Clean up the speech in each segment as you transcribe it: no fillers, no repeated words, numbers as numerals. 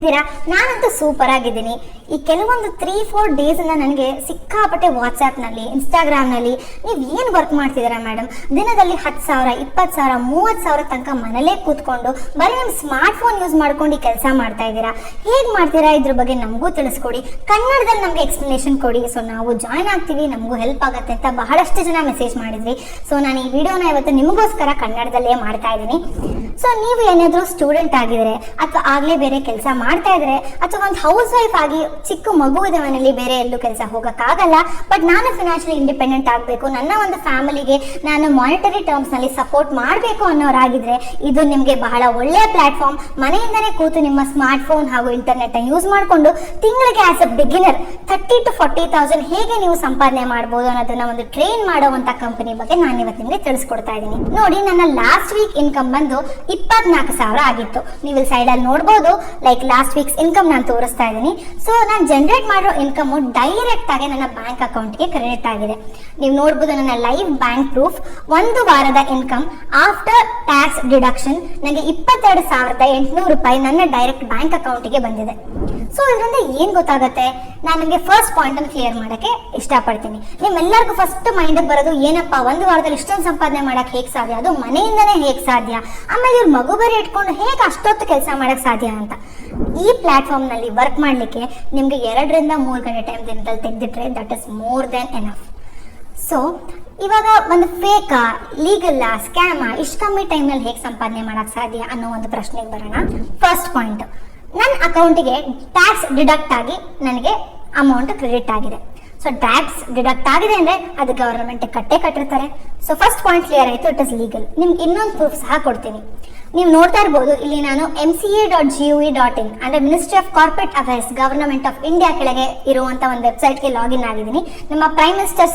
ನಾನಂತೂ ಸೂಪರ್ ಆಗಿದ್ದೀನಿ. ಈ ಕೆಲವೊಂದು 3-4 ಡೇಸ್ ನನಗೆ ಸಿಕ್ಕಾಪಟ್ಟೆ ವಾಟ್ಸ್ಆ್ಯಪ್ನಲ್ಲಿ, ಇನ್ಸ್ಟಾಗ್ರಾಮ್ನಲ್ಲಿ ನೀವು ಏನು ವರ್ಕ್ ಮಾಡ್ತಿದ್ದೀರಾ ಮೇಡಮ್, ದಿನದಲ್ಲಿ 10,000, 20,000, 30,000 ತನಕ ಮನೇಲೇ ಕೂತ್ಕೊಂಡು ಬರೀ ನಿಮ್ಮ ಸ್ಮಾರ್ಟ್ ಫೋನ್ ಯೂಸ್ ಮಾಡ್ಕೊಂಡು ಕೆಲಸ ಮಾಡ್ತಾ ಇದ್ದೀರಾ, ಹೇಗೆ ಮಾಡ್ತೀರಾ ಇದ್ರ ಬಗ್ಗೆ ನಮಗೂ ತಿಳಿಸ್ಕೊಡಿ, ಕನ್ನಡದಲ್ಲಿ ನಮಗೆ ಎಕ್ಸ್ಪ್ಲನೇಷನ್ ಕೊಡಿ, ಸೊ ನಾವು ಜಾಯ್ನ್ ಆಗ್ತೀವಿ, ನಮಗೂ ಹೆಲ್ಪ್ ಆಗುತ್ತೆ ಅಂತ ಬಹಳಷ್ಟು ಜನ ಮೆಸೇಜ್ ಮಾಡಿದ್ವಿ. ಸೊ ನಾನು ಈ ವಿಡಿಯೋನ ಇವತ್ತು ನಿಮಗೋಸ್ಕರ ಕನ್ನಡದಲ್ಲೇ ಮಾಡ್ತಾ ಇದ್ದೀನಿ. ಸೊ ನೀವು ಏನಾದರೂ ಸ್ಟೂಡೆಂಟ್ ಆಗಿದ್ರೆ ಅಥವಾ ಆಗಲೇ ಬೇರೆ ಕೆಲಸ ಮಾಡ್ತಾ ಇದ್ರೆ ಅಥವಾ ಒಂದು ಹೌಸ್ ವೈಫ್ ಆಗಿ ಚಿಕ್ಕ ಮಗು ಇದೆ ಮನೆಯಲ್ಲಿ, ಬೇರೆ ಎಲ್ಲೂ ಕೆಲಸ ಹೋಗಕ್ಕಾಗಲ್ಲ, ಬಟ್ ನಾನು ಫಿನಾನ್ಷಿಯಲಿ ಇಂಡಿಪೆಂಡೆಂಟ್ ಆಗಬೇಕು, ನನ್ನ ಒಂದು ಫ್ಯಾಮಿಲಿಗೆ ನಾನು ಮಾನಿಟರಿ ಟರ್ಮ್ಸ್ ನಲ್ಲಿ ಸಪೋರ್ಟ್ ಮಾಡಬೇಕು ಅನ್ನೋರಾಗಿದ್ರೆ ಇದು ನಿಮಗೆ ಬಹಳ ಒಳ್ಳೆಯ ಪ್ಲಾಟ್ಫಾರ್ಮ್. ಮನೆಯಿಂದನೇ ಕೂತು ನಿಮ್ಮ ಸ್ಮಾರ್ಟ್ ಫೋನ್ ಹಾಗೂ ಇಂಟರ್ನೆಟ್ ಯೂಸ್ ಮಾಡಿಕೊಂಡು ತಿಂಗಳಿಗೆ ಆಸ್ ಅ ಬಿಗಿನರ್ 30,000 to 40,000 ಹೇಗೆ ನೀವು ಸಂಪಾದನೆ ಮಾಡಬಹುದು ಅನ್ನೋದನ್ನ ಒಂದು ಟ್ರೈನ್ ಮಾಡುವಂತ ಕಂಪನಿ ಬಗ್ಗೆ ನಾನು ಇವತ್ತು ನಿಮಗೆ ತಿಳಿಸ್ಕೊಡ್ತಾ ಇದ್ದೀನಿ. ನೋಡಿ, ನನ್ನ ಲಾಸ್ಟ್ ವೀಕ್ ಇನ್ಕಮ್ ಬಂದು 24,000 ಆಗಿತ್ತು. ನೀವು ಇಲ್ಲಿ ಸೈಡ್ ಅಲ್ಲಿ ನೋಡಬಹುದು, ಲೈಕ್ ಲಾಸ್ಟ್ ವೀಕ್ಸ್ ಇನ್ಕಮ್ ನಾನು ತೋರಿಸ್ತಾ ಇದ್ದೀನಿ. ಸೊ ನಾನು ಜನರೇಟ್ ಮಾಡಿರೋ ಇನ್ಕಮ್ ಡೈರೆಕ್ಟ್ ಆಗಿ ನನ್ನ ಬ್ಯಾಂಕ್ ಅಕೌಂಟ್ಗೆ ಕ್ರೆಡಿಟ್ ಆಗಿದೆ. ನೀವು ನೋಡಬಹುದು ನನ್ನ ಲೈವ್ ಬ್ಯಾಂಕ್ ಪ್ರೂಫ್. ಒಂದು ವಾರದ ಇನ್ಕಮ್ ಆಫ್ಟರ್ ಟ್ಯಾಕ್ಸ್ ಡಿಡಕ್ಷನ್ ನನಗೆ 22,800 ರೂಪಾಯಿ ನನ್ನ ಡೈರೆಕ್ಟ್ ಬ್ಯಾಂಕ್ ಅಕೌಂಟ್ಗೆ ಬಂದಿದೆ. ಸೊ ಇದರಿಂದ ಏನ್ ಗೊತ್ತಾಗುತ್ತೆ, ನಾನು ನಿಮಗೆ ಫಸ್ಟ್ ಪಾಯಿಂಟ್ ಅನ್ನು ಕ್ಲಿಯರ್ ಮಾಡಕ್ಕೆ ಇಷ್ಟಪಡ್ತೀನಿ. ನಿಮ್ಮೆಲ್ಲರಿಗೂ ಫಸ್ಟ್ ಮೈಂಡ್ ಬರೋದು ಏನಪ್ಪಾ, ಒಂದು ವಾರದಲ್ಲಿ ಇಷ್ಟೊಂದು ಸಂಪಾದನೆ ಮಾಡಕ್ ಹೇಗ್ ಸಾಧ್ಯ, ಅದು ಮನೆಯಿಂದನೇ ಹೇಗ್ ಸಾಧ್ಯ, ಆಮೇಲೆ ಇವ್ರ ಮಗು ಬೇರೆ ಇಟ್ಕೊಂಡು ಹೇಗೆ ಅಷ್ಟೊತ್ತು ಕೆಲಸ ಮಾಡಕ್ ಸಾಧ್ಯ ಅಂತ. ಈ ಪ್ಲಾಟ್ಫಾರ್ಮ್ ನಲ್ಲಿ ವರ್ಕ್ ಮಾಡ್ಲಿಕ್ಕೆ ನಿಮ್ಗೆ 2 ರಿಂದ 3 ಗಂಟೆ ಟೈಮ್ ದಿನದಲ್ಲಿ ತೆಗೆದಿಟ್ರೆ that is more than enough. So ಇವಾಗ ಒಂದು ಫೇಕಾ, ಲೀಗಲ್ಲಾ, ಸ್ಕ್ಯಾಮಾ, ಇಷ್ಟು ಕಮ್ಮಿ ಟೈಮ್ನಲ್ಲಿ ಹೇಗೆ ಸಂಪಾದನೆ ಮಾಡಕ್ ಸಾಧ್ಯ ಅನ್ನೋ ಒಂದು ಪ್ರಶ್ನೆಗೆ ಬರೋಣ. ಫಸ್ಟ್ ಪಾಯಿಂಟ್, ನನ್ನ ಅಕೌಂಟಿಗೆ ಟ್ಯಾಕ್ಸ್ ಡಿಡಕ್ಟ್ ಆಗಿ ನನಗೆ ಅಮೌಂಟ್ ಕ್ರೆಡಿಟ್ ಆಗಿದೆ. ಸೊ ಟ್ಯಾಕ್ಸ್ ಡಿಡಕ್ಟ್ ಆಗಿದೆ ಅಂದ್ರೆ ಅದು ಗವರ್ಮೆಂಟ್ ಕಟ್ಟಿರ್ತಾರೆ. ಸೊ ಫಸ್ಟ್ ಪಾಯಿಂಟ್ ಕ್ಲಿಯರ್ ಆಯ್ತು, ಇಟ್ ಇಸ್ ಲೀಗಲ್. ನಿಮ್ಗೆ ಇನ್ನೊಂದು ಪ್ರೂಫ್ ಸಹ ಕೊಡ್ತೀನಿ. ನೀವು ನೋಡ್ತಾ ಇರ್ಬೋದು, ಇಲ್ಲಿ ನಾನು mca.gov.in ಅಂದ್ರೆ ministry of corporate affairs, government of India ಕೆಳಗೆ ಇರುವಂತ ಒಂದು ವೆಬ್ಸೈಟ್ಗೆ ಲಾಗಿನ್ ಆಗಿದ್ದೀನಿ. ನಮ್ಮ ಪ್ರೈಮ್ ಮಿನಿಸ್ಟರ್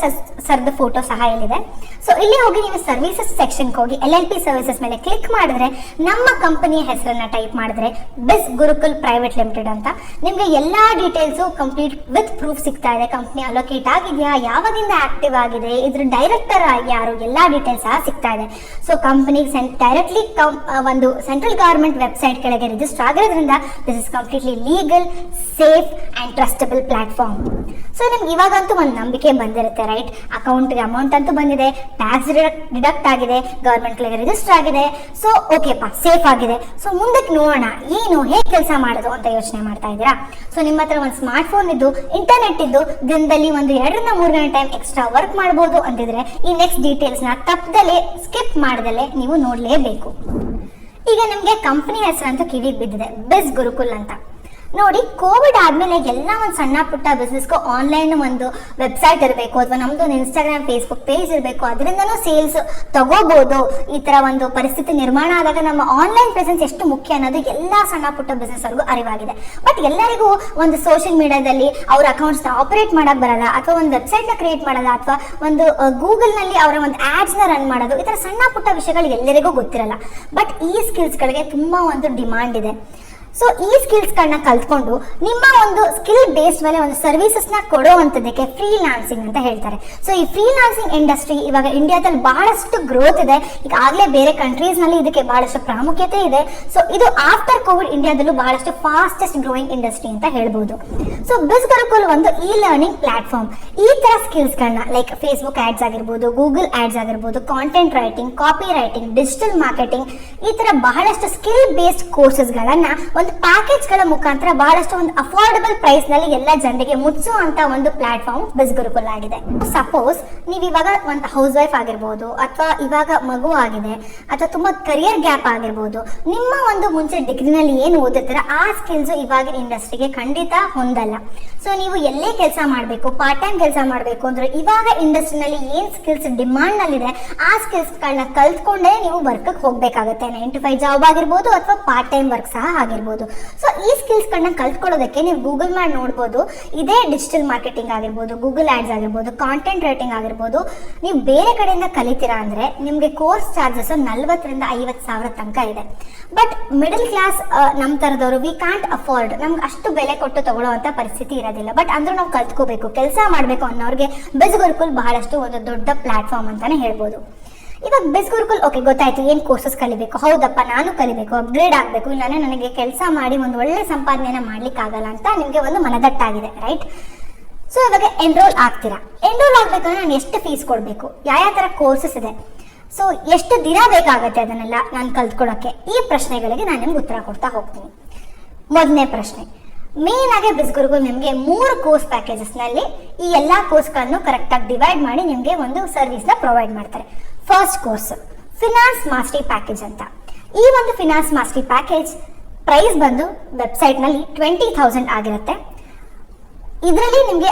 ಸರ್ದು ಫೋಟೋ ಸಹ ಇಲ್ಲಿದೆ. ಸೊ ಇಲ್ಲಿ ಹೋಗಿ ನೀವು ಸರ್ವಿಸಸ್ ಸೆಕ್ಷನ್ಗೆ ಹೋಗಿ LLP ಸರ್ವಿಸಸ್ ಮೇಲೆ ಕ್ಲಿಕ್ ಮಾಡಿದ್ರೆ ನಮ್ಮ ಕಂಪನಿಯ ಹೆಸರನ್ನ ಟೈಪ್ ಮಾಡಿದ್ರೆ ಬಿಸ್ ಗುರುಕುಲ್ ಪ್ರೈವೇಟ್ ಲಿಮಿಟೆಡ್ ಅಂತ ನಿಮ್ಗೆ ಎಲ್ಲಾ ಡೀಟೇಲ್ಸ್ ಕಂಪ್ಲೀಟ್ ವಿತ್ ಪ್ರೂಫ್ ಸಿಗ್ತಾ ಇದೆ. ಕಂಪನಿ ಅಲೋಕೇಟ್ ಆಗಿದೆಯಾ, ಯಾವಾಗಿಂದ ಆಕ್ಟಿವ್ ಆಗಿದೆ, ಇದ್ರ ಡೈರೆಕ್ಟರ್ ಯಾರು, ಎಲ್ಲಾ ಡೀಟೇಲ್ಸ್ ಸಹ ಸಿಗ್ತಾ ಇದೆ. ಸೊ ಕಂಪನಿ ಡೈರೆಕ್ಟ್ಲಿ ಒಂದು ಸೆಂಟ್ರಲ್ ಗವರ್ಮೆಂಟ್ ವೆಬ್ಸೈಟ್ ಕೆಳಗೆ ರಿಜಿಸ್ಟರ್ ಆಗಿರೋದ್ರಿಂದ this is completely legal, safe and trustable platform. So ನಿಮ್ಗೆ ಇವಾಗಂತೂ ಒಂದು ನಂಬಿಕೆ ಬಂದಿರುತ್ತೆ, ರೈಟ್? ಅಕೌಂಟ್ಗೆ ಅಮೌಂಟ್ ಅಂತೂ ಬಂದಿದೆ, ಟ್ಯಾಕ್ಸ್ ಡಿಡಕ್ಟ್ ಆಗಿದೆ, ಗವರ್ಮೆಂಟ್ ಕೆಳಗೆ ರಿಜಿಸ್ಟರ್ ಆಗಿದೆ, ಸೊ ಓಕೆಪಾ, ಸೇಫ್ ಆಗಿದೆ. ಸೊ ಮುಂದಕ್ಕೆ ನೋಡೋಣ ಏನು ಹೇಗೆ ಕೆಲಸ ಮಾಡೋದು ಅಂತ ಯೋಚನೆ ಮಾಡ್ತಾ ಇದ್ದೀರಾ. ಸೊ ನಿಮ್ಮ ಹತ್ರ ಒಂದು ಸ್ಮಾರ್ಟ್ ಫೋನ್ ಇದ್ದು, ಇಂಟರ್ನೆಟ್ ಇದ್ದು, ದಿನದಲ್ಲಿ ಒಂದು 2 ರಿಂದ 3 ಗಂಟೆ ಟೈಮ್ ಎಕ್ಸ್ಟ್ರಾ ವರ್ಕ್ ಮಾಡಬಹುದು ಅಂತಿದ್ರೆ ಈ ನೆಕ್ಸ್ಟ್ ಡೀಟೇಲ್ಸ್ ನ ತಪ್ಪದಲ್ಲೇ ಸ್ಕಿಪ್ ಮಾಡದಲ್ಲೇ ನೀವು ನೋಡ್ಲೇಬೇಕು. ಈಗ ನಿಮ್ಗೆ ಕಂಪನಿ ಹೆಸರಂತೂ ಕಿವಿಗೆ ಬಿದ್ದಿದೆ, ಬಿಸ್ ಗುರುಕುಲ್ ಅಂತ. ನೋಡಿ, ಕೋವಿಡ್ ಆದ್ಮೇಲೆ ಎಲ್ಲ ಒಂದು ಸಣ್ಣ ಪುಟ್ಟ ಬಿಸ್ನೆಸ್ಗೂ ಆನ್ಲೈನ್ ಒಂದು ವೆಬ್ಸೈಟ್ ಇರಬೇಕು, ಅಥವಾ ನಮ್ದು ಒಂದು ಇನ್ಸ್ಟಾಗ್ರಾಮ್, ಫೇಸ್ಬುಕ್ ಪೇಜ್ ಇರಬೇಕು, ಅದರಿಂದನೂ ಸೇಲ್ಸ್ ತಗೋಬಹುದು. ಈ ತರ ಒಂದು ಪರಿಸ್ಥಿತಿ ನಿರ್ಮಾಣ ಆದಾಗ ನಮ್ಮ ಆನ್ಲೈನ್ ಪ್ರೆಸೆನ್ಸ್ ಎಷ್ಟು ಮುಖ್ಯ ಅನ್ನೋದು ಎಲ್ಲಾ ಸಣ್ಣ ಪುಟ್ಟ ಬಿಸ್ನೆಸ್ ಅವ್ರಿಗೂ ಅರಿವಾಗಿದೆ. ಬಟ್ ಎಲ್ಲರಿಗೂ ಒಂದು ಸೋಷಿಯಲ್ ಮೀಡಿಯಾದಲ್ಲಿ ಅವ್ರ ಅಕೌಂಟ್ಸ್ ನ ಆಪರೇಟ್ ಮಾಡಕ್ ಬರಲ್ಲ, ಅಥವಾ ಒಂದು ವೆಬ್ಸೈಟ್ ನ ಕ್ರಿಯೇಟ್ ಮಾಡಲ್ಲ, ಅಥವಾ ಒಂದು ಗೂಗಲ್ ನಲ್ಲಿ ಅವರ ಒಂದು ಆಡ್ಸ್ ನ ರನ್ ಮಾಡೋದು, ಈ ತರ ಸಣ್ಣ ಪುಟ್ಟ ವಿಷಯಗಳು ಎಲ್ಲರಿಗೂ ಗೊತ್ತಿರಲ್ಲ. ಬಟ್ ಈ ಸ್ಕಿಲ್ಸ್ ಗಳಿಗೆ ತುಂಬಾ ಒಂದು ಡಿಮಾಂಡ್ ಇದೆ. ಸೊ ಈ ಸ್ಕಿಲ್ಸ್ ಗಳನ್ನ ಕಲ್ತ್ಕೊಂಡು ನಿಮ್ಮ ಒಂದು ಸ್ಕಿಲ್ ಬೇಸ್ಡ್ ಮೇಲೆ ಒಂದು ಸರ್ವಿಸಸ್ ನ ಕೊಡುವಂತದಕ್ಕೆ ಫ್ರೀಲಾನ್ಸಿಂಗ್ ಅಂತ ಹೇಳ್ತಾರೆ. ಸೊ ಈ ಫ್ರೀಲಾನ್ಸಿಂಗ್ ಇಂಡಸ್ಟ್ರಿ ಇವಾಗ ಇಂಡಿಯಾದಲ್ಲಿ ಬಹಳಷ್ಟು ಗ್ರೋತ್ ಇದೆ. ಈಗಾಗಲೇ ಬೇರೆ ಕಂಟ್ರೀಸ್ ನಲ್ಲಿ ಇದಕ್ಕೆ ಬಹಳಷ್ಟು ಪ್ರಾಮುಖ್ಯತೆ ಇದೆ. ಸೊ ಇದು ಆಫ್ಟರ್ ಕೋವಿಡ್ ಇಂಡಿಯಾದಲ್ಲೂ ಬಹಳಷ್ಟು ಫಾಸ್ಟೆಸ್ಟ್ ಗ್ರೋಯಿಂಗ್ ಇಂಡಸ್ಟ್ರಿ ಅಂತ ಹೇಳ್ಬೋದು. ಸೊ ಬಿಸ್ ಗುರುಕುಲ್ ಒಂದು ಇ ಲರ್ನಿಂಗ್ ಪ್ಲಾಟ್ಫಾರ್ಮ್. ಈ ತರ ಸ್ಕಿಲ್ಸ್ ಗಳನ್ನ ಲೈಕ್ ಫೇಸ್ಬುಕ್ ಆಡ್ಸ್ ಆಗಿರ್ಬೋದು, ಗೂಗಲ್ ಆಡ್ಸ್ ಆಗಿರ್ಬೋದು, content writing, copy writing, digital marketing, ಈ ತರ ಬಹಳಷ್ಟು ಸ್ಕಿಲ್ ಬೇಸ್ಡ್ ಕೋರ್ಸಸ್ ಗಳನ್ನ ಒಂದು ಪ್ಯಾಕೇಜ್ ಗಳ ಮುಖಾಂತರ ಬಹಳಷ್ಟು ಒಂದು ಅಫೋರ್ಡಬಲ್ ಪ್ರೈಸ್ ನಲ್ಲಿ ಎಲ್ಲ ಜನರಿಗೆ ಮುಟ್ಟಿಸುವಂತ ಒಂದು ಪ್ಲಾಟ್ಫಾರ್ಮ್ ಬಿಸ್ ಗುರುಕುಲ್ ಆಗಿದೆ. ಸಪೋಸ್ ನೀವು ಇವಾಗ ಒಂದು ಹೌಸ್ ವೈಫ್ ಆಗಿರ್ಬೋದು, ಅಥವಾ ಇವಾಗ ಮಗು ಆಗಿದೆ, ಅಥವಾ ತುಂಬಾ ಕರಿಯರ್ ಗ್ಯಾಪ್ ಆಗಿರ್ಬೋದು, ನಿಮ್ಮ ಒಂದು ಮುಂಚೆ ಡಿಗ್ರಿನಲ್ಲಿ ಏನು ಓದಿರ್ತೀರ ಆ ಸ್ಕಿಲ್ಸ್ ಇವಾಗಿನ ಇಂಡಸ್ಟ್ರಿಗೆ ಖಂಡಿತ ಹೊಂದಲ್ಲ. ಸೊ ನೀವು ಎಲ್ಲೇ ಕೆಲಸ ಮಾಡಬೇಕು, ಪಾರ್ಟ್ ಟೈಮ್ ಕೆಲಸ ಮಾಡಬೇಕು ಅಂದ್ರೆ ಇವಾಗ ಇಂಡಸ್ಟ್ರಿನಲ್ಲಿ ಏನ್ ಸ್ಕಿಲ್ಸ್ ಡಿಮಾಂಡ್ ನಲ್ಲಿದೆ ಆ ಸ್ಕಿಲ್ಸ್ ಗಳನ್ನ ಕಲ್ತ್ಕೊಂಡೇ ನೀವು ವರ್ಕ್ ಹೋಗ್ಬೇಕಾಗುತ್ತೆ. 9 to 5 ಜಾಬ್ ಆಗಿರ್ಬೋದು, ಅಥವಾ ಪಾರ್ಟ್ ಟೈಮ್ ವರ್ಕ್ ಸಹ ಆಗಿರ್ಬೋದು. ಸೊ ಈ ಸ್ಕಿಲ್ಸ್ ಗಳನ್ನ ಕಲ್ತ್ಕೊಳ್ಳೋದಕ್ಕೆ ನೀವು ಗೂಗಲ್ ಮಾಡಿ ನೋಡ್ಬೋದು. ಇದೇ ಡಿಜಿಟಲ್ ಮಾರ್ಕೆಟಿಂಗ್ ಆಗಿರ್ಬೋದು, ಗೂಗಲ್ ಆಡ್ಸ್ ಆಗಿರ್ಬೋದು, ಕಾಂಟೆಂಟ್ ರೈಟಿಂಗ್ ಆಗಿರ್ಬೋದು, ನೀವು ಬೇರೆ ಕಡೆಯಿಂದ ಕಲಿತೀರಾ ಅಂದ್ರೆ ನಿಮ್ಗೆ ಕೋರ್ಸ್ ಚಾರ್ಜಸ್ 40,000 ರಿಂದ 50,000 ತನಕ ಇದೆ. ಬಟ್ ಮಿಡಲ್ ಕ್ಲಾಸ್ ನಮ್ ತರದವರು ವಿ ಕಾಂಟ್ ಅಫೋರ್ಡ್, ನಮ್ಗೆ ಅಷ್ಟು ಬೆಲೆ ಕೊಟ್ಟು ತಗೊಳ್ಳೋಂತ ಪರಿಸ್ಥಿತಿ ಇರೋದಿಲ್ಲ. ಬಟ್ ಅಂದ್ರೂ ನಾವು ಕಲ್ತ್ಕೋಬೇಕು, ಕೆಲಸ ಮಾಡ್ಬೇಕು ಅನ್ನೋರಿಗೆ ಬಿಸ್ ಗುರುಕುಲ್ ಬಹಳಷ್ಟು ಒಂದು ದೊಡ್ಡ ಪ್ಲಾಟ್ಫಾರ್ಮ್ ಅಂತಾನೆ ಹೇಳ್ಬೋದು. ಇವಾಗ ಬಿಸ್ ಗುರುಕುಲ್ ಓಕೆ ಗೊತ್ತಾಯ್ತು ಏನ್ ಕೋರ್ಸಸ್ ಕಲಿಬೇಕು, ಹೌದಪ್ಪ ನಾನು ಕಲಿಬೇಕು, ಅಪ್ಗ್ರೇಡ್ ಆಗಬೇಕು, ಇಲ್ಲಾಂದ್ರೆ ನನಗೆ ಕೆಲಸ ಮಾಡಿ ಒಂದು ಒಳ್ಳೆ ಸಂಪಾದನೆಯನ್ನ ಮಾಡ್ಲಿಕ್ಕೆ ಆಗಲ್ಲ ಅಂತ ನಿಮ್ಗೆ ಒಂದು ಮನದಟ್ಟಾಗಿದೆ, ರೈಟ್? ಸೊ ಇವಾಗ ಎನ್ರೋಲ್ ಆಗ್ತೀರಾ. ಎನ್ರೋಲ್ ಆಗ್ಬೇಕಂದ್ರೆ ನಾನು ಎಷ್ಟು ಫೀಸ್ ಕೊಡಬೇಕು, ಯಾವ ತರ ಕೋರ್ಸಸ್ ಇದೆ, ಸೊ ಎಷ್ಟು ದಿನ ಬೇಕಾಗತ್ತೆ ಅದನ್ನೆಲ್ಲ ನಾನು ಕಲ್ತ್ಕೊಳಕ್ಕೆ, ಈ ಪ್ರಶ್ನೆಗಳಿಗೆ ನಾನು ನಿಮ್ಗೆ ಉತ್ತರ ಕೊಡ್ತಾ ಹೋಗ್ತೀನಿ. ಮೊದಲನೇ ಪ್ರಶ್ನೆ, ಮೇನ್ ಆಗಿ ಬಿಸ್ ಗುರುಕುಲ್ ನಿಮಗೆ 3 ಕೋರ್ಸ್ ಪ್ಯಾಕೇಜಸ್ ನಲ್ಲಿ ಈ ಎಲ್ಲಾ ಕೋರ್ಸ್ಗಳನ್ನು ಕರೆಕ್ಟ್ ಆಗಿ ಡಿವೈಡ್ ಮಾಡಿ ನಿಮಗೆ ಒಂದು ಸರ್ವಿಸ್ ನ ಪ್ರೊವೈಡ್ ಮಾಡ್ತಾರೆ. First course finance mastery package ಅಂತ. ಈ ಒಂದು ಫಿನಾನ್ಸ್ ಮಾಸ್ಟರಿ ಪ್ಯಾಕೇಜ್ ಪ್ರೈಸ್ ಬಂದು ವೆಬ್ಸೈಟ್ ನಲ್ಲಿ 20,000 ಆಗಿರುತ್ತೆ. ಇದರಲ್ಲಿ ನಿಮಗೆ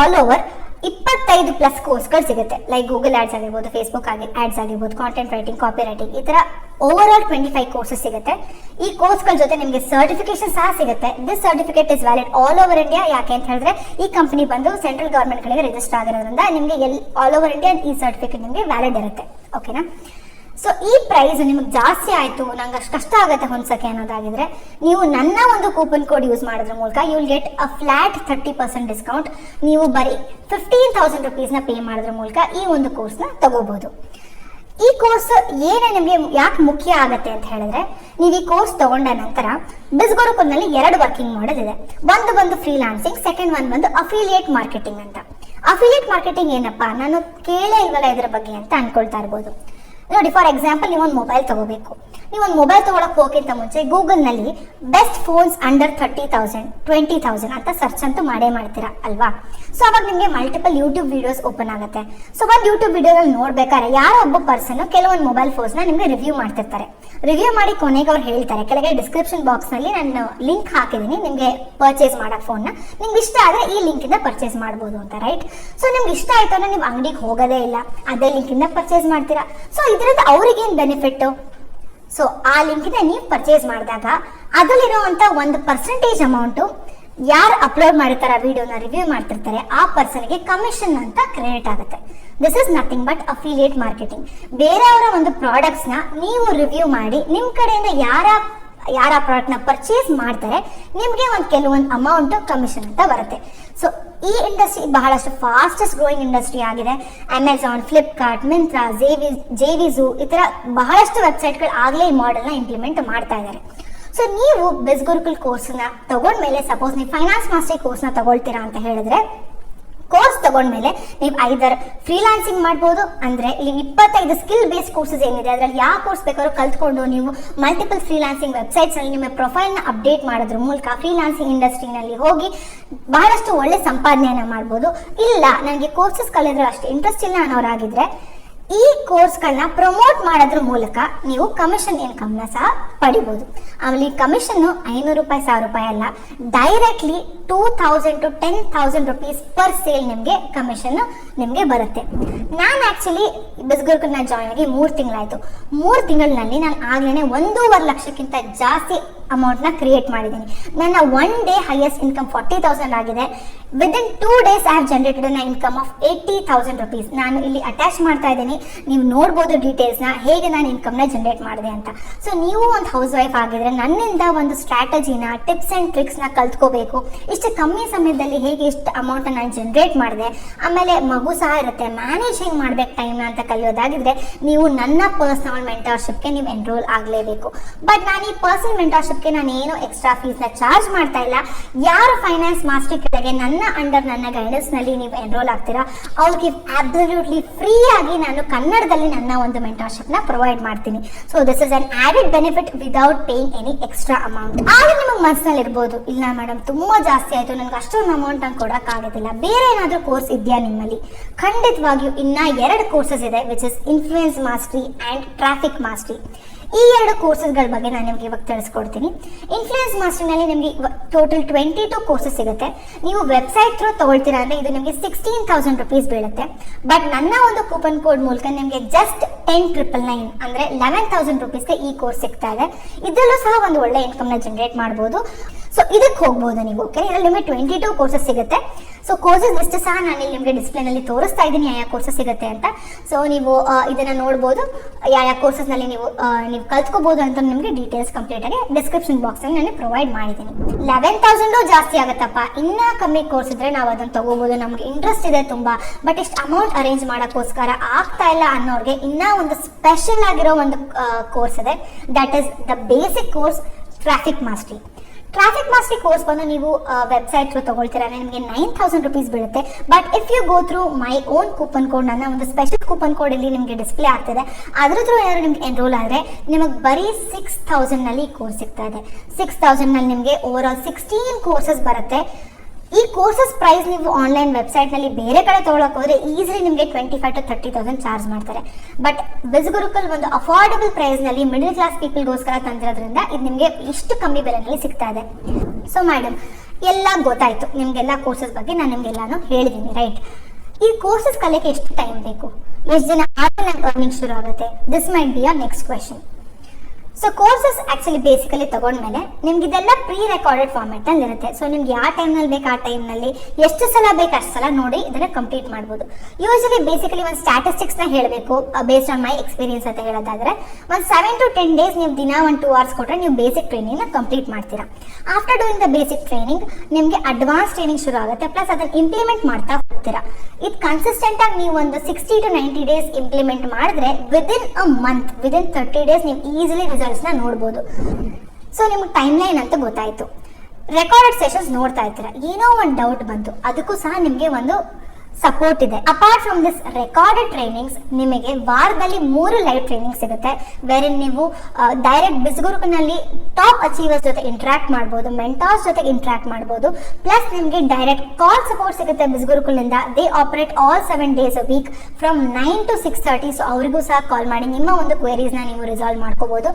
ಆಲ್ ಓವರ್ 25+ ಕೋರ್ಸ್ಗಳು ಸಿಗುತ್ತೆ. ಲೈಕ್ ಗೂಗಲ್ ಆಡ್ಸ್ ಆಗಿರ್ಬೋದು, ಫೇಸ್ಬುಕ್ ಆಡ್ಸ್ ಆಗಿರ್ಬೋದು, ಕಾಂಟೆಂಟ್ ರೈಟಿಂಗ್, ಕಾಪಿ ರೈಟಿಂಗ್, ಈ ತರ ಓವರ್ ಆಲ್ 25 ಕೋರ್ಸಸ್ ಸಿಗುತ್ತೆ. ಈ ಕೋರ್ಸ್ಗಳ ಜೊತೆ ನಿಮಗೆ ಸರ್ಟಿಫಿಕೇಶನ್ ಸಹ ಸಿಗುತ್ತೆ. This certificate is valid all over India. ಯಾಕೆ ಅಂತ ಹೇಳಿದ್ರೆ ಈ ಕಂಪನಿ ಬಂದು ಸೆಂಟ್ರಲ್ ಗವರ್ಮೆಂಟ್ ಗಳಿಗೆ ರಿಜಿಸ್ಟರ್ ಆಗಿರೋದ್ರಿಂದ ನಿಮಗೆ ಆಲ್ ಓವರ್ ಇಂಡಿಯಾ ಈ ಸರ್ಟಿಫಿಕೇಟ್ ನಿಮಗೆ ವ್ಯಾಲಿಡ್ ಇರುತ್ತೆ. ಓಕೆನಾ? ಸೊ ಈ ಪ್ರೈಸ್ ನಿಮಗೆ ಜಾಸ್ತಿ ಆಯ್ತು, ನಂಗೆ ಅಷ್ಟು ಕಷ್ಟ ಆಗುತ್ತೆ ಹೊಂದ್ಸಕ್ಕೆ ಅನ್ನೋದಾಗಿದ್ರೆ ನೀವು ನನ್ನ ಒಂದು ಕೂಪನ್ ಕೋಡ್ ಯೂಸ್ ಮಾಡೋದ್ರ ಮೂಲಕ you will get a flat 30% discount. ನೀವು ಬರೀ 15,000 ರುಪೀಸ್ನ ಪೇ ಮಾಡೋದ್ರ ಮೂಲಕ ಈ ಒಂದು ಕೋರ್ಸ್ನ ತಗೋಬಹುದು. ಈ ಕೋರ್ಸ್ ಏನೇ ನಿಮಗೆ ಯಾಕೆ ಮುಖ್ಯ ಆಗತ್ತೆ ಅಂತ ಹೇಳಿದ್ರೆ, ನೀವು ಈ ಕೋರ್ಸ್ ತಗೊಂಡ ನಂತರ ಬಿಸ್ ಗುರುಕುಲ್ನಲ್ಲಿ 2 ವರ್ಕಿಂಗ್ ಮಾಡೆಲ್ ಇದೆ. ಒಂದು ಬಂದು ಫ್ರೀಲಾನ್ಸಿಂಗ್, ಸೆಕೆಂಡ್ ಒಂದು ಬಂದು ಅಫಿಲಿಯೇಟ್ ಮಾರ್ಕೆಟಿಂಗ್ ಅಂತ. ಅಫಿಲಿಯೇಟ್ ಮಾರ್ಕೆಟಿಂಗ್ ಏನಪ್ಪಾ, ನಾನು ಕೇಳೇ ಇಲ್ವಲ್ಲ ಇದ್ರ ಬಗ್ಗೆ ಅಂತ ಅನ್ಕೊಳ್ತಾ ಇರ್ಬೋದು. ನೋಡಿ, ಫಾರ್ ಎಕ್ಸಾಂಪಲ್ ನೀವು ಒಂದು ಮೊಬೈಲ್ ತಗೋಬೇಕು. ನೀವು ಒಂದು ಮೊಬೈಲ್ ತಗೊಳಕ್ ಹೋಗಿಂತ ಮುಂಚೆ ಗೂಗಲ್ ನಲ್ಲಿ ಬೆಸ್ಟ್ ಫೋನ್ಸ್ ಅಂಡರ್ 30,000 20,000 ಅಂತ ಸರ್ಚ್ ಅಂತೂ ಮಾಡೇ ಮಾಡ್ತೀರಾ ಅಲ್ವಾ? ಸೊ ಅವಾಗ ನಿಮಗೆ ಮಲ್ಟಿಪಲ್ ಯೂಟ್ಯೂಬ್ ವಿಡಿಯೋಸ್ ಓಪನ್ ಆಗುತ್ತೆ. ಸೊ ಒಂದು ಯೂಟ್ಯೂಬ್ ವಿಡಿಯೋದಲ್ಲಿ ನೋಡ್ಬೇಕಾದ್ರೆ ಯಾರೋ ಒಬ್ಬ ಪರ್ಸನ್ ಕೆಲವೊಂದು ಮೊಬೈಲ್ ಫೋನ್ಸ್ ನ ನಿಮ್ಗೆ ರಿವ್ಯೂ ಮಾಡ್ತಿರ್ತಾರೆ. ರಿವ್ಯೂ ಮಾಡಿ ಕೊನೆಗೆ ಅವ್ರು ಹೇಳ್ತಾರೆ, ಕೆಳಗೆ ಡಿಸ್ಕ್ರಿಪ್ಷನ್ ಬಾಕ್ಸ್ ನಲ್ಲಿ ನಾನು ಲಿಂಕ್ ಹಾಕಿದ್ದೀನಿ ನಿಮ್ಗೆ ಪರ್ಚೇಸ್ ಮಾಡಕ್ ಫೋನ್ ನ, ನಿಮ್ಗೆ ಇಷ್ಟ ಆದ್ರೆ ಈ ಲಿಂಕ್ ಇಂದ ಪರ್ಚೇಸ್ ಮಾಡಬಹುದು ಅಂತ, ರೈಟ್? ಸೊ ನಿಮ್ಗೆ ಇಷ್ಟ ಆಯ್ತು ಅಂದ್ರೆ ನೀವು ಅಂಗಡಿಗೆ ಹೋಗೋದೇ ಇಲ್ಲ, ಅದೇ ಲಿಂಕ್ ಇಂದ ಪರ್ಚೇಸ್ ಮಾಡ್ತೀರಾ. ಸೊ ಇದರಿಂದ ಅವ್ರಿಗೇನ್ ಬೆನಿಫಿಟ್? ಸೊ ಆ ಲಿಂಕ್ ಇಂದ ನೀವು ಪರ್ಚೇಸ್ ಮಾಡಿದಾಗ ಅದರಲ್ಲಿರುವಂತ 1% ಅಮೌಂಟ್ ಯಾರು ಅಪ್ಲೋಡ್ ಮಾಡಿರ್ತಾರ ವಿಡಿಯೋನ ರಿವ್ಯೂ ಮಾಡ್ತಿರ್ತಾರೆ ಆ ಪರ್ಸನ್ಗೆ ಕಮಿಷನ್ ಅಂತ ಕ್ರೆಡಿಟ್ ಆಗುತ್ತೆ. This is nothing but affiliate marketing. ಬೇರೆಯವರ ಒಂದು ಪ್ರಾಡಕ್ಟ್ಸ್ ನ ನೀವು ರಿವ್ಯೂ ಮಾಡಿ ನಿಮ್ ಕಡೆಯಿಂದ ಯಾರ ಪ್ರಾಡಕ್ಟ್ ನ ಪರ್ಚೇಸ್ ಮಾಡ್ತಾರೆ ನಿಮ್ಗೆ ಒಂದು ಕೆಲವೊಂದು ಅಮೌಂಟ್ ಕಮಿಷನ್ ಅಂತ ಬರುತ್ತೆ. ಸೊ ಈ ಇಂಡಸ್ಟ್ರಿ ಬಹಳಷ್ಟು ಫಾಸ್ಟೆಸ್ಟ್ ಗ್ರೋಯಿಂಗ್ ಇಂಡಸ್ಟ್ರಿ ಆಗಿದೆ. ಅಮೆಝಾನ್, ಫ್ಲಿಪ್ಕಾರ್ಟ್, ಮಿಂತ್ರಾ, ಜೇವಿಝು ಈ ತರ ಬಹಳಷ್ಟು ವೆಬ್ಸೈಟ್ಗಳು ಆಗಲೇ ಈ ಮಾಡೆಲ್ ನ ಇಂಪ್ಲಿಮೆಂಟ್ ಮಾಡ್ತಾ ಇದ್ದಾರೆ. ಸೊ ನೀವು ಬಿಸ್ ಗುರುಕುಲ್ ಕೋರ್ಸ್ ನ ತಗೊಂಡ್ಮೇಲೆ, ಸಪೋಸ್ ನೀವು ಫೈನಾನ್ಸ್ ಮಾಸ್ಟರಿ ಕೋರ್ಸ್ ನ ತಗೊಳ್ತೀರಾ ಅಂತ ಹೇಳಿದ್ರೆ, ಕೋರ್ಸ್ ತಗೊಂಡ್ಮೇಲೆ ನೀವು ಐದರ್ ಫ್ರೀಲಾನ್ಸಿಂಗ್ ಮಾಡ್ಬೋದು. ಅಂದ್ರೆ ಇಲ್ಲಿ 25 ಸ್ಕಿಲ್ ಬೇಸ್ಡ್ ಕೋರ್ಸಸ್ ಏನಿದೆ ಅದರಲ್ಲಿ ಯಾವ ಕೋರ್ಸ್ ಬೇಕಾದ್ರೂ ಕಲ್ತ್ಕೊಂಡು ನೀವು ಮಲ್ಟಿಪಲ್ ಫ್ರೀಲಾನ್ಸಿಂಗ್ ವೆಬ್ಸೈಟ್ಸ್ ನಲ್ಲಿ ನಿಮ್ಮ ಪ್ರೊಫೈಲ್ ನ ಅಪ್ಡೇಟ್ ಮಾಡೋದ್ರ ಮೂಲಕ ಫ್ರೀಲಾನ್ಸಿಂಗ್ ಇಂಡಸ್ಟ್ರಿನಲ್ಲಿ ಹೋಗಿ ಬಹಳಷ್ಟು ಒಳ್ಳೆ ಸಂಪಾದನೆಯನ್ನ ಮಾಡ್ಬೋದು. ಇಲ್ಲ ನನಗೆ ಕೋರ್ಸಸ್ ಕಲಿಯೋದ್ರ ಅಷ್ಟು ಇಂಟ್ರೆಸ್ಟ್ ಇಲ್ಲ ಅನ್ನೋರಾಗಿದ್ರೆ ಈ ಕೋರ್ಸ್ಗಳನ್ನ ಪ್ರಮೋಟ್ ಮಾಡೋದ್ರ ಮೂಲಕ ನೀವು ಕಮಿಷನ್ ಇನ್ಕಮ್ ನ ಸಹ ಪಡಿಬಹುದು. ಆಮೇಲೆ ಈ ಕಮಿಷನ್ 500 ರೂಪಾಯಿ 1000 ರೂಪಾಯಿ ಅಲ್ಲ, directly 2,000 to 10,000 rupees per sale ನಿಮ್ಗೆ ಕಮಿಷನ್ ನಿಮ್ಗೆ ಬರುತ್ತೆ. ನಾನು ಆಕ್ಚುಲಿ ಬಿಸ್ ಗುರುಕುಲ್ನ ಜಾಯ್ನ್ ಆಗಿ 3 ತಿಂಗಳಾಯ್ತು. 3 ತಿಂಗಳಲ್ಲಿ ನಾನು ಆಗ್ಲೇನೆ 1.5 ಲಕ್ಷಕ್ಕಿಂತ ಜಾಸ್ತಿ ಅಮೌಂಟ್ ನ ಕ್ರಿಯೇಟ್ ಮಾಡಿದ್ದೀನಿ. ನನ್ನ 1 ಡೇ ಹೈಯೆಸ್ಟ್ ಇನ್ಕಮ್ 40,000 ಆಗಿದೆ. Within 2 days I have generated an income of 80,000 rupees. ನಾನು ಇಲ್ಲಿ ಅಟ್ಯಾಚ್ ಮಾಡ್ತಾ ಇದ್ದೀನಿ, ನೀವು ನೋಡ್ಬೋದು ಡೀಟೇಲ್ಸ್ ನ, ಹೇಗೆ ನಾನು ಇನ್ಕಮ್ ನ ಜನರೇಟ್ ಮಾಡಿದೆ ಅಂತ. ಸೊ ನೀವು ಒಂದು ಹೌಸ್ ವೈಫ್ ಆಗಿದ್ರೆ ನನ್ನಿಂದ ಒಂದು ಸ್ಟ್ರಾಟಜಿನ, ಟಿಪ್ಸ್ ಅಂಡ್ ಟ್ರಿಕ್ಸ್ ನ ಕಲ್ತ್ಕೋಬೇಕು. ಇಷ್ಟು ಕಮ್ಮಿ ಸಮಯದಲ್ಲಿ ಹೇಗೆ ಇಷ್ಟು ಅಮೌಂಟ್ ನಾನು ಜನರೇಟ್ ಮಾಡಿದೆ, ಆಮೇಲೆ ಮಗು ಸಹ ಇರುತ್ತೆ, ಮ್ಯಾನೇಜ್ ಹೆಂಗ್ ಮಾಡ್ಬೇಕು ಟೈಮ್ ಅಂತ ಕಲಿಯೋದಾಗಿದ್ರೆ ನೀವು ನನ್ನ ಪರ್ಸನಲ್ ಮೆಂಟರ್ಶಿಪ್ಗೆ ನೀವು ಎನ್ರೋಲ್ ಆಗಲೇಬೇಕು. ಬಟ್ ನಾನು ಈ ಪರ್ಸನಲ್ ಮೆಂಟರ್ಶಿಪ್ಗೆ ನಾನು ಏನು ಎಕ್ಸ್ಟ್ರಾ ಫೀಸ್ ನ ಚಾರ್ಜ್ ಮಾಡ್ತಾ ಇಲ್ಲ. ಯಾರು ಫೈನಾನ್ಸ್ ಮಾಸ್ಟರಿ ಕೆಳಗೆ ನನ್ನ ಅಂಡರ್ ನನ್ನ ಗೈಡೆನ್ಸ್ ನಲ್ಲಿ ನೀವು ಎನ್ರೋಲ್ ಆಗ್ತೀರಾ ಅವ್ರಿಗೆ ಅಬ್ಸಲ್ಯೂಟ್ಲಿ ಫ್ರೀ ಆಗಿ ನಾನು ಕನ್ನಡದಲ್ಲಿ ನನ್ನ ಒಂದು ಮೆಂಟರ್ಶಿಪ್ ನ ಪ್ರೊವೈಡ್ ಮಾಡ್ತೀನಿ. So this is an added benefit without paying any extra amount. ಆಗ ನಿಮಗೆ ಮನಸ್ಸಿನಲ್ಲಿ ಇರ್ಬೋದು, ಇಲ್ಲ ಮೇಡಮ್ ತುಂಬಾ ಜಾಸ್ತಿ ಆಯ್ತು, ನನಗೆ ಅಷ್ಟೊಂದು ಅಮೌಂಟ್ ನಾನು ಕೊಡಕ್ ಆಗೋದಿಲ್ಲ, ಬೇರೆ ಏನಾದ್ರೂ ಕೋರ್ಸ್ ಇದೆಯಾ ನಿಮ್ಮಲ್ಲಿ? ಖಂಡಿತವಾಗಿಯೂ ಇನ್ನ 2 ಕೋರ್ಸಸ್ ಇದೆ, which is influence mastery and traffic mastery. ಈ 2 ಕೋರ್ಸಸ್ಗಳ ಬಗ್ಗೆ ನಾನು ನಿಮಗೆ ಇವಾಗ ತಿಳಿಸ್ಕೊಡ್ತೀನಿ. ಇನ್ಫ್ಲೂಯೆನ್ಸ್ ಮಾಸ್ಟರಿನಲ್ಲಿ ನಿಮಗೆ ಟೋಟಲ್ 22 ಕೋರ್ಸಸ್ ಸಿಗುತ್ತೆ. ನೀವು ವೆಬ್ಸೈಟ್ ಥ್ರೂ ತಗೊಳ್ತೀರಾ ಅಂದ್ರೆ ಇದು ನಿಮಗೆ 16,000 ರುಪೀಸ್ ಬೀಳುತ್ತೆ. ಬಟ್ ನನ್ನ ಒಂದು ಕೂಪನ್ ಕೋಡ್ ಮೂಲಕ ನಿಮಗೆ ಜಸ್ಟ್ 10,999 ಅಂದ್ರೆ 11,000 ರುಪೀಸ್ಗೆ ಈ ಕೋರ್ಸ್ ಸಿಗ್ತಾ ಇದೆ. ಇದರಲ್ಲೂ ಸಹ ಒಂದು ಒಳ್ಳೆ ಇನ್ಕಮ್ ನ ಜನರೇಟ್ ಮಾಡಬಹುದು. ಸೊ ಇದಕ್ಕೆ ಹೋಗ್ಬೋದು ನೀವು. ಓಕೆ, ಇದರಲ್ಲಿ ನಿಮಗೆ 22 ಕೋರ್ಸಸ್ ಸಿಗುತ್ತೆ. ಸೊ ಕೋರ್ಸಸ್ ಲಿಸ್ಟ್ ಸಹ ನಾನು ಇಲ್ಲಿ ನಿಮಗೆ ಡಿಸ್ಪ್ಲೇನಲ್ಲಿ ತೋರಿಸ್ತಾ ಇದ್ದೀನಿ ಯಾವ ಕೋರ್ಸಸ್ ಸಿಗುತ್ತೆ ಅಂತ. ಸೊ ನೀವು ಇದನ್ನ ನೋಡ್ಬೋದು, ಯಾವ ಕೋರ್ಸಸ್ನಲ್ಲಿ ನೀವು ಕಲ್ತ್ಕೋಬಹುದು ಅಂತ ನಿಮಗೆ ಡೀಟೇಲ್ಸ್ ಕಂಪ್ಲೀಟ್ ಆಗಿ ಡಿಸ್ಕ್ರಿಪ್ಷನ್ ಬಾಕ್ಸ್ ಅಲ್ಲಿ ನಾನು ಪ್ರೊವೈಡ್ ಮಾಡಿದ್ದೀನಿ. 11,000 ಜಾಸ್ತಿ ಆಗುತ್ತಪ್ಪ, ಇನ್ನ ಕಮ್ಮಿ ಕೋರ್ಸ್ ಇದ್ರೆ ನಾವು ಅದನ್ನ ತಗೋಬಹುದು. ನಮ್ಗೆ ಇಂಟ್ರೆಸ್ಟ್ ಇದೆ ತುಂಬಾ, ಬಟ್ ಇಷ್ಟು ಅಮೌಂಟ್ ಅರೇಂಜ್ ಮಾಡೋಕ್ಕೋಸ್ಕರ ಆಗ್ತಾ ಇಲ್ಲ ಅನ್ನೋರಿಗೆ ಇನ್ನ ಒಂದು ಸ್ಪೆಷಲ್ ಆಗಿರೋ ಒಂದು ಕೋರ್ಸ್ ಇದೆ. That is the basic course traffic mastery. Traffic mastery course ಬಂದು ನೀವು ವೆಬ್ಸೈಟ್ ಥ್ರೂ ತಗೊಳ್ತೀರಾ, ನಿಮಗೆ 9,000 rupees ಬೀಳುತ್ತೆ. But if you go through my own coupon code, ನನ್ನ ಒಂದು ಸ್ಪೆಷಲ್ ಕೂಪನ್ ಕೋಡ್ ಇಲ್ಲಿ ನಿಮಗೆ ಡಿಸ್ಪ್ಲೇ ಆಗ್ತಿದೆ, ಅದ್ರ ಥ್ರೂ ಏನಾದ್ರು ನಿಮ್ಗೆ ಎನ್ರೋಲ್ ಆದರೆ ನಿಮಗೆ ಬರೀ 6,000 ನಲ್ಲಿ ಕೋರ್ಸ್ ಸಿಗ್ತಾ ಇದೆ. 6,000 ನಲ್ಲಿ ನಿಮಗೆ ಓವರ್ ಆಲ್ 16 ಕೋರ್ಸಸ್ ಬರುತ್ತೆ. ಈ ಕೋರ್ಸಸ್ ಪ್ರೈಸ್ ನೀವು ಆನ್ಲೈನ್ ವೆಬ್ಸೈಟ್ ನಲ್ಲಿ ಬೇರೆ ಕಡೆ ತಗೊಳಕ್ ಹೋದ್ರೆ ಈಸಿಲಿ ನಿಮಗೆ 25,000 to 30,000 ಚಾರ್ಜ್ ಮಾಡ್ತಾರೆ. ಬಟ್ ಬಿಜ್ ಗುರುಕುಲ್ ಒಂದು ಅಫೋರ್ಡಬಲ್ ಪ್ರೈಸ್ ನಲ್ಲಿ ಮಿಡಲ್ ಕ್ಲಾಸ್ ಪೀಪಲ್ಗೋಸ್ಕರ ತಂದಿರೋದ್ರಿಂದ ಇದು ನಿಮಗೆ ಇಷ್ಟು ಕಮ್ಮಿ ಬೆಲೆನಲ್ಲಿ ಸಿಗ್ತಾ ಇದೆ. ಸೊ ಮೇಡಮ್, ಎಲ್ಲ ಗೊತ್ತಾಯ್ತು, ನಿಮ್ಗೆಲ್ಲ ಕೋರ್ಸಸ್ ಬಗ್ಗೆ ನಾನು ನಿಮ್ಗೆಲ್ಲಾನು ಹೇಳಿದ್ದೀನಿ, ರೈಟ್? ಈ ಕೋರ್ಸಸ್ ಕಲಿಯಕ್ಕೆ ಎಷ್ಟು ಟೈಮ್ ಬೇಕು, ಎಷ್ಟು ದಿನ ಆದ್ಮೇಲೆ ಅರ್ನಿಂಗ್ ಶುರು ಆಗುತ್ತೆ? This might be a next question. So courses actually basically ತಗೊಂಡ್ಮೇಲೆ ನಿಮ್ಗೆ ಇದೆಲ್ಲ ಪ್ರೀ ರೆಕಾರ್ಡೆಡ್ ಫಾರ್ಮೆಟ್ ಅಲ್ಲಿ ಇರುತ್ತೆ. ಸೊ ನಿಮ್ಗೆ ಯಾವ ಟೈಮ್ನಲ್ಲಿ ಬೇಕು ಆ ಟೈಮ್ನಲ್ಲಿ ಎಷ್ಟು ಸಲ ಬೇಕು ಅಷ್ಟು ಸಲ ನೋಡಿ ಇದನ್ನ ಕಂಪ್ಲೀಟ್ ಮಾಡ್ಬೋದು. ಯೂಶಲಿ ಬೇಸಿಕಲಿ ಒಂದು ಸ್ಟ್ಯಾಟಿಸ್ಟಿಕ್ಸ್ ನ ಹೇಳಬೇಕು ಬೇಸ್ಡ್ ಆನ್ ಮೈ ಎಕ್ಸ್ಪೀರಿಯನ್ಸ್ ಅಂತ ಹೇಳೋದಾದ್ರೆ, ಒಂದು 7 to 10 days ನೀವು ದಿನ 1-2 hours ಕೊಟ್ಟರೆ ನೀವು ಬೇಸಿಕ್ ಟ್ರೈನಿಂಗ್ ನ ಕಂಪ್ಲೀಟ್ ಮಾಡ್ತೀರಾ. After doing the basic training ನಿಮಗೆ ಅಡ್ವಾನ್ಸ್ ಟ್ರೈನಿಂಗ್ ಶುರು ಆಗುತ್ತೆ. ಪ್ಲಸ್ ಅದನ್ನ ಇಂಪ್ಲಿಮೆಂಟ್ ಮಾಡ್ತಾ ಹೋಗ್ತೀರಾ. ಇದು ಕನ್ಸಿಸ್ಟೆಂಟ್ ಆಗಿ ನೀವು ಒಂದು 60 to 90 days ಇಂಪ್ಲಿಮೆಂಟ್ ಮಾಡಿದ್ರೆ within a month, within 30 days ನೀವು ಈಸಿಲಿ ರಿಸಲ್ಟ್ಸ್ ನ ನೋಡ್ಬೋದು. ಸೊ ನಿಮ್ಗೆ ಟೈಮ್ ಲೈನ್ ಅಂತ ಗೊತ್ತಾಯ್ತು. ರೆಕಾರ್ಡೆಡ್ ಸೆಷನ್ಸ್ ನೋಡ್ತಾ ಇರ್ತೀರಾ, ಏನೋ ಒಂದು ಡೌಟ್ ಬಂತು, ಅದಕ್ಕೂ ಸಹ ನಿಮಗೆ ಒಂದು ಸಪೋರ್ಟ್ ಇದೆ. Apart from this recorded trainings, ನಿಮಗೆ ವಾರದಲ್ಲಿ 3 ಲೈವ್ ಟ್ರೈನಿಂಗ್ ಸಿಗುತ್ತೆ. ಬೇರೆ ನೀವು ಡೈರೆಕ್ಟ್ ಬಿಜ್ ಗುರುಕುಲ್ನಲ್ಲಿ ಟಾಪ್ ಅಚೀವರ್ಸ್ ಜೊತೆ ಇಂಟ್ರಾಕ್ಟ್ ಮಾಡ್ಬೋದು, ಮೆಂಟಾರ್ಸ್ ಜೊತೆ ಇಂಟ್ರಾಕ್ಟ್ ಮಾಡ್ಬೋದು. ಪ್ಲಸ್ ನಿಮಗೆ ಡೈರೆಕ್ಟ್ ಕಾಲ್ ಸಪೋರ್ಟ್ ಸಿಗುತ್ತೆ ಬಿಜ್ ಗುರುಕುಲ್ನಿಂದ. They operate all 7 days a week from 9 to 6:30. So ಅವರಿಗೂ ಸಹ ಕಾಲ್ ಮಾಡಿ ನಿಮ್ಮ ಒಂದು ಕ್ವೆರೀಸ್ನ ನೀವು ರಿಸಾಲ್ವ್ ಮಾಡ್ಕೋಬಹುದು.